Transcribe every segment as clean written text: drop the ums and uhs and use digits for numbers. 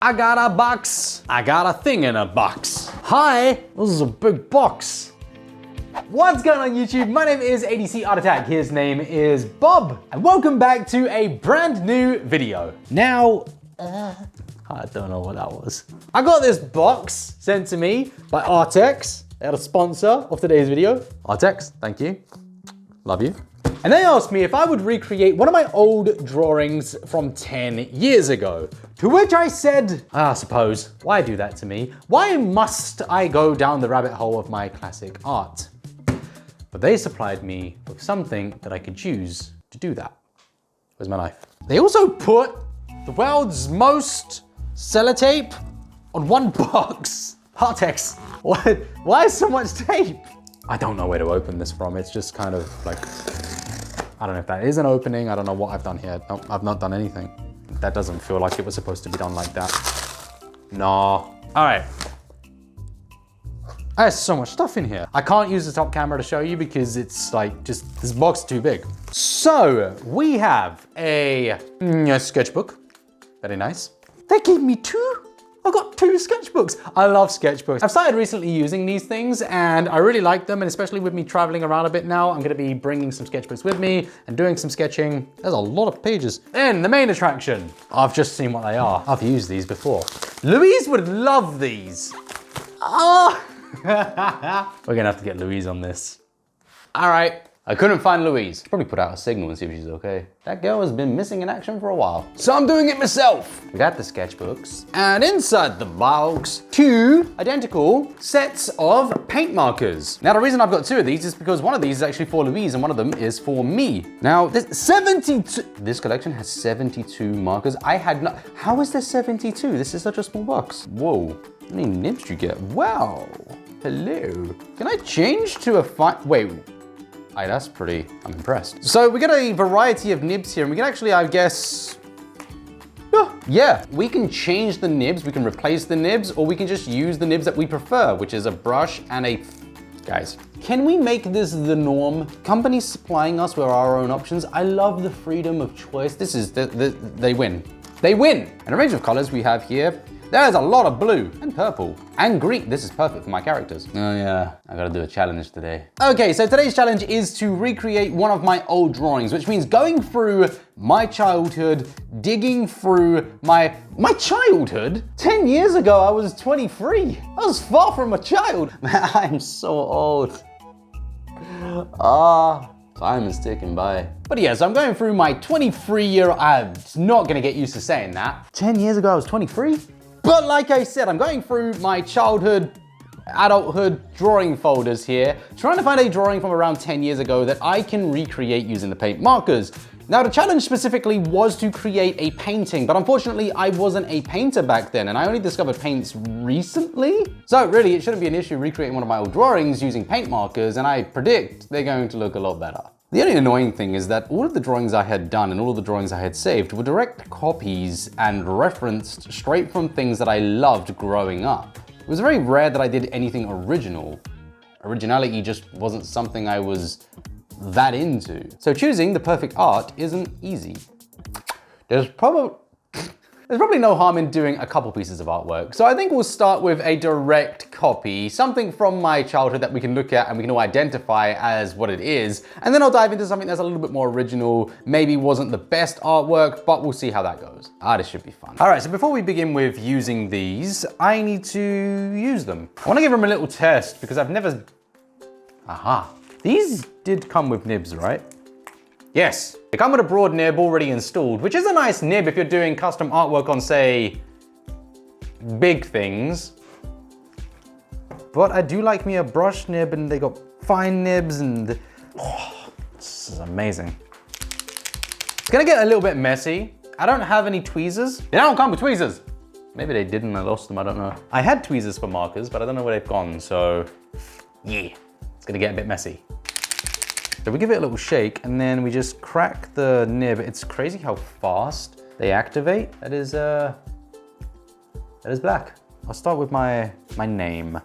I got a box. I got a thing in a box. Hi, this is a big box. What's going on YouTube? My name is ADC Art Attack. His name is Bob. And welcome back to a brand new video. Now, I don't know what that was. I got this box sent to me by Artex. They are a sponsor of today's video. Artex, thank you. Love you. And they asked me if I would recreate one of my old drawings from 10 years ago. To which I said, I suppose, why do that to me? Why must I go down the rabbit hole of my classic art? But they supplied me with something that I could use to do that. Where's my knife? They also put the world's most sellotape on one box. Artex, what? Why so much tape? I don't know where to open this from. It's just kind of like, I don't know if that is an opening. I don't know what I've done here. No, I've not done anything. That doesn't feel like it was supposed to be done like that. No. All right. There's so much stuff in here. I can't use the top camera to show you because it's like just, this box is too big. So we have a sketchbook. Very nice. They gave me two. I got two sketchbooks. I love sketchbooks. I've started recently using these things and I really like them, and especially with me traveling around a bit now, I'm gonna be bringing some sketchbooks with me and doing some sketching. There's a lot of pages. Then the main attraction. I've just seen what they are. I've used these before. Louise would love these. Oh. We're gonna have to get Louise on this. All right. I couldn't find Louise. Probably put out a signal and see if she's okay. That girl has been missing in action for a while. So I'm doing it myself. We got the sketchbooks. And inside the box, two identical sets of paint markers. Now the reason I've got two of these is because one of these is actually for Louise and one of them is for me. Now there's 72, this collection has 72 markers. I had not, how is there 72? This is such a small box. Whoa, how many nibs do you get? Wow, hello. Can I change to a wait. Aye, that's pretty, I'm impressed. So we get a variety of nibs here and we can actually, I guess, yeah, we can change the nibs, we can replace the nibs, or we can just use the nibs that we prefer, which is a brush and a, guys, can we make this the norm? Companies supplying us with our own options. I love the freedom of choice. This is, they win. They win. And a range of colors we have here. There's a lot of blue and purple and green. This is perfect for my characters. Oh yeah, I gotta do a challenge today. Okay, so today's challenge is to recreate one of my old drawings, which means going through my childhood, digging through my childhood? 10 years ago, I was 23. I was far from a child. Man, I'm so old. Time is ticking by. But yeah, so I'm going through my 23-year-old, I'm not gonna get used to saying that. 10 years ago, I was 23? But like I said, I'm going through my childhood, adulthood drawing folders here, trying to find a drawing from around 10 years ago that I can recreate using the paint markers. Now the challenge specifically was to create a painting, but unfortunately I wasn't a painter back then and I only discovered paints recently. So really it shouldn't be an issue recreating one of my old drawings using paint markers, and I predict they're going to look a lot better. The only annoying thing is that all of the drawings I had done and all of the drawings I had saved were direct copies and referenced straight from things that I loved growing up. It was very rare that I did anything original. Originality just wasn't something I was that into. So choosing the perfect art isn't easy. There's probably no harm in doing a couple pieces of artwork. So I think we'll start with a direct copy, something from my childhood that we can look at and we can all identify as what it is. And then I'll dive into something that's a little bit more original, maybe wasn't the best artwork, but we'll see how that goes. This should be fun. All right, so before we begin with using these, I need to use them. I wanna give them a little test because I've never, These did come with nibs, right? Yes, they come with a broad nib already installed, which is a nice nib if you're doing custom artwork on, say, big things. But I do like me a brush nib, and they got fine nibs, and this is amazing. It's gonna get a little bit messy. I don't have any tweezers. They don't come with tweezers. Maybe they didn't, I lost them, I don't know. I had tweezers for markers, but I don't know where they've gone, so yeah, it's gonna get a bit messy. So we give it a little shake and then we just crack the nib. It's crazy how fast they activate. That is black. I'll start with my name.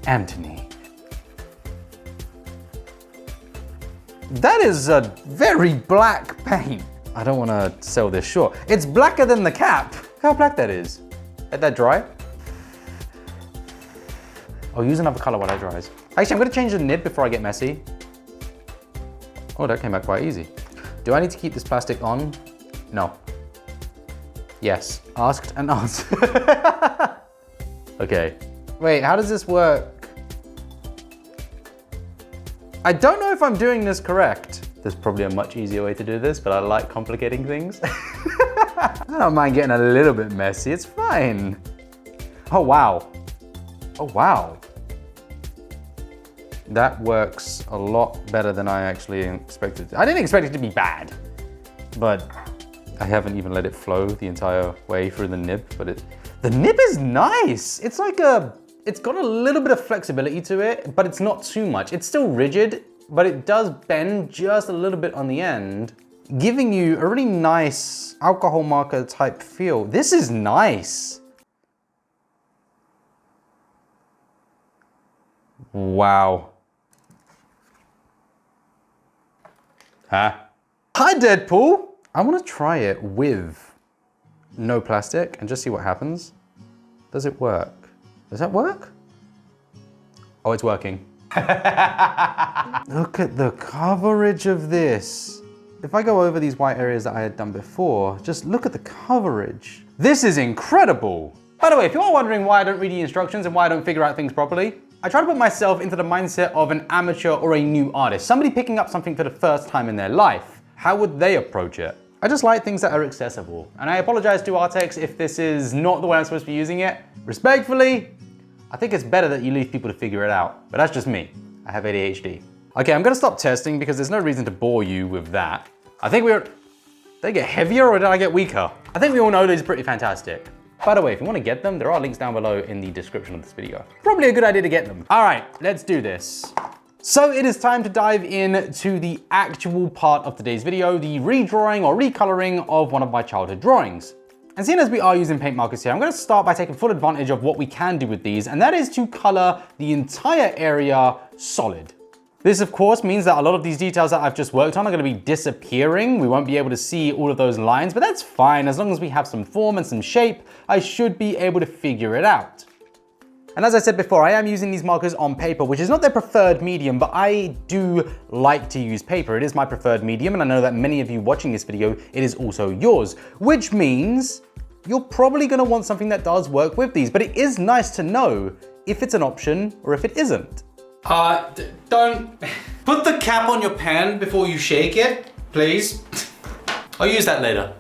Anthony. That is a very black paint. I don't want to sell this short. It's blacker than the cap. Look how black that is. Let that dry. I'll use another color while that dries. Actually, I'm gonna change the nib before I get messy. Oh, that came out quite easy. Do I need to keep this plastic on? No. Yes, asked and answered. Okay. Wait, how does this work? I don't know if I'm doing this correct. There's probably a much easier way to do this, but I like complicating things. I don't mind getting a little bit messy, it's fine. Oh, wow. Oh, wow. That works a lot better than I actually expected. I didn't expect it to be bad, but I haven't even let it flow the entire way through the nib, but the nib is nice. It's like it's got a little bit of flexibility to it, but it's not too much. It's still rigid, but it does bend just a little bit on the end, giving you a really nice alcohol marker type feel. This is nice. Wow. Huh? Hi, Deadpool. I want to try it with no plastic and just see what happens. Does it work? Does that work? Oh, it's working. Look at the coverage of this. If I go over these white areas that I had done before, just look at the coverage. This is incredible. By the way, if you're wondering why I don't read the instructions and why I don't figure out things properly, I try to put myself into the mindset of an amateur or a new artist, somebody picking up something for the first time in their life. How would they approach it? I just like things that are accessible. And I apologize to Artex if this is not the way I'm supposed to be using it. Respectfully, I think it's better that you leave people to figure it out, but that's just me. I have ADHD. Okay, I'm gonna stop testing because there's no reason to bore you with that. I think did they get heavier or did I get weaker? I think we all know these are pretty fantastic. By the way, if you want to get them, there are links down below in the description of this video. Probably a good idea to get them. All right, let's do this. So it is time to dive in to the actual part of today's video, the redrawing or recoloring of one of my childhood drawings. And seeing as we are using paint markers here, I'm going to start by taking full advantage of what we can do with these, and that is to color the entire area solid. This of course means that a lot of these details that I've just worked on are going to be disappearing. We won't be able to see all of those lines, but that's fine. As long as we have some form and some shape, I should be able to figure it out. And as I said before, I am using these markers on paper, which is not their preferred medium, but I do like to use paper. It is my preferred medium, and I know that many of you watching this video, it is also yours, which means you're probably gonna want something that does work with these, but it is nice to know if it's an option or if it isn't. Don't put the cap on your pen before you shake it, please. I'll use that later.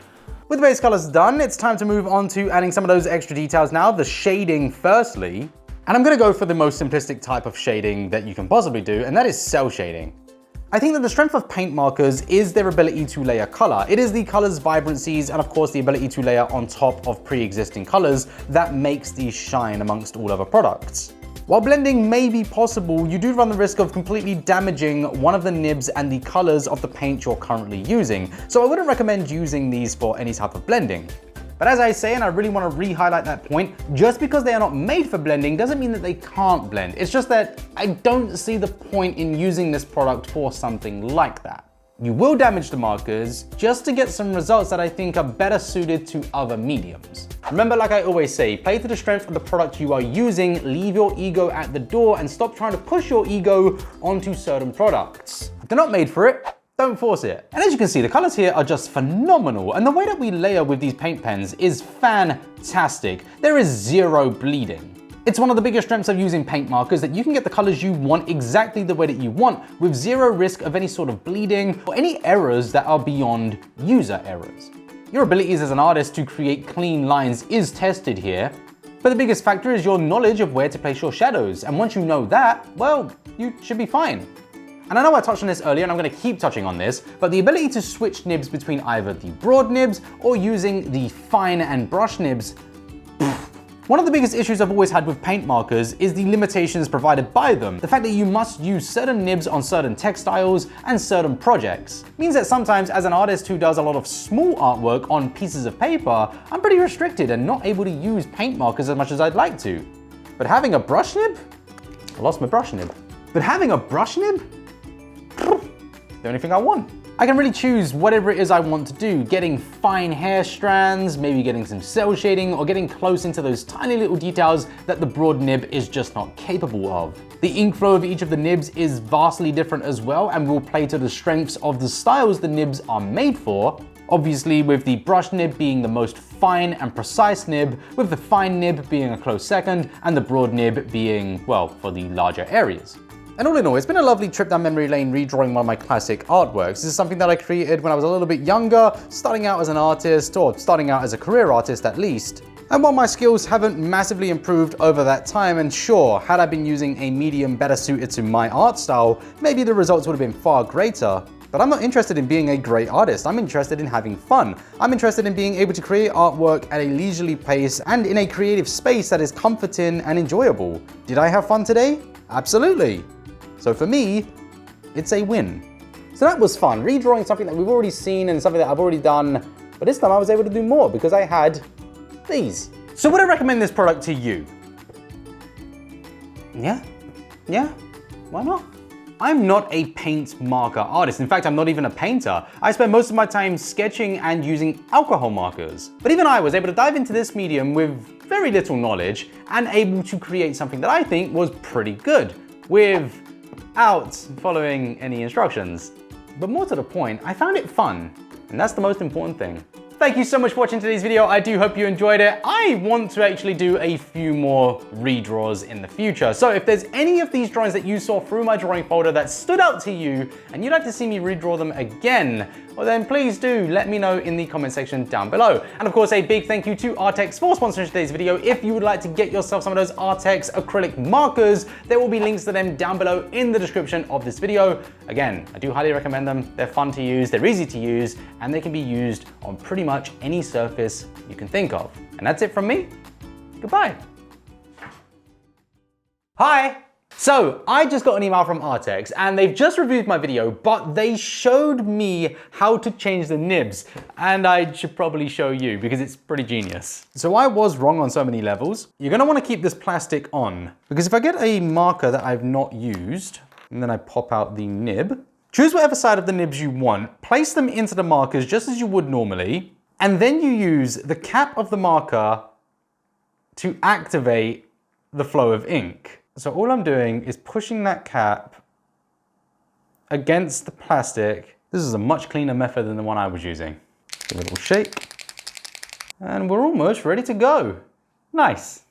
With the base colors done, it's time to move on to adding some of those extra details now, the shading firstly. And I'm gonna go for the most simplistic type of shading that you can possibly do, and that is cell shading. I think that the strength of paint markers is their ability to layer color. It is the color's vibrancies and of course the ability to layer on top of pre-existing colors that makes these shine amongst all other products. While blending may be possible, you do run the risk of completely damaging one of the nibs and the colors of the paint you're currently using. So I wouldn't recommend using these for any type of blending. But as I say, and I really want to re-highlight that point, just because they are not made for blending doesn't mean that they can't blend. It's just that I don't see the point in using this product for something like that. You will damage the markers just to get some results that I think are better suited to other mediums. Remember, like I always say, play to the strength of the product you are using, leave your ego at the door, and stop trying to push your ego onto certain products. If they're not made for it, don't force it. And as you can see, the colors here are just phenomenal, and the way that we layer with these paint pens is fantastic. There is zero bleeding. It's one of the biggest strengths of using paint markers that you can get the colors you want exactly the way that you want with zero risk of any sort of bleeding or any errors that are beyond user errors. Your abilities as an artist to create clean lines is tested here, but the biggest factor is your knowledge of where to place your shadows. And once you know that, well, you should be fine. And I know I touched on this earlier and I'm gonna keep touching on this, but the ability to switch nibs between either the broad nibs or using the fine and brush nibs. One of the biggest issues I've always had with paint markers is the limitations provided by them. The fact that you must use certain nibs on certain textiles and certain projects means that sometimes as an artist who does a lot of small artwork on pieces of paper, I'm pretty restricted and not able to use paint markers as much as I'd like to. But having a brush nib? I lost my brush nib. But having a brush nib? The only thing I want. I can really choose whatever it is I want to do, getting fine hair strands, maybe getting some cell shading, or getting close into those tiny little details that the broad nib is just not capable of. The ink flow of each of the nibs is vastly different as well and will play to the strengths of the styles the nibs are made for. Obviously, with the brush nib being the most fine and precise nib, with the fine nib being a close second, and the broad nib being, well, for the larger areas. And all in all, it's been a lovely trip down memory lane redrawing one of my classic artworks. This is something that I created when I was a little bit younger, starting out as an artist, or starting out as a career artist at least. And while my skills haven't massively improved over that time, and sure, had I been using a medium better suited to my art style, maybe the results would have been far greater. But I'm not interested in being a great artist, I'm interested in having fun. I'm interested in being able to create artwork at a leisurely pace and in a creative space that is comforting and enjoyable. Did I have fun today? Absolutely. So for me, it's a win. So that was fun, redrawing something that we've already seen and something that I've already done, but this time I was able to do more because I had these. So would I recommend this product to you? Yeah, why not? I'm not a paint marker artist. In fact, I'm not even a painter. I spend most of my time sketching and using alcohol markers. But even I was able to dive into this medium with very little knowledge and able to create something that I think was pretty good, without following any instructions. But more to the point, I found it fun, and that's the most important thing. Thank you so much for watching today's video. I do hope you enjoyed it. I want to actually do a few more redraws in the future. So if there's any of these drawings that you saw through my drawing folder that stood out to you and you'd like to see me redraw them again, well then please do let me know in the comment section down below. And of course, a big thank you to Artex for sponsoring today's video. If you would like to get yourself some of those Artex acrylic markers, there will be links to them down below in the description of this video. Again, I do highly recommend them. They're fun to use, they're easy to use, and they can be used on pretty much any surface you can think of. And that's it from me. Goodbye. Hi. So I just got an email from Artex and they've just reviewed my video, but they showed me how to change the nibs, and I should probably show you because it's pretty genius. So I was wrong on so many levels. You're gonna wanna keep this plastic on, because if I get a marker that I've not used, and then I pop out the nib, choose whatever side of the nibs you want, place them into the markers just as you would normally, and then you use the cap of the marker to activate the flow of ink. So all I'm doing is pushing that cap against the plastic. This is a much cleaner method than the one I was using. Give it a little shake. And we're almost ready to go. Nice.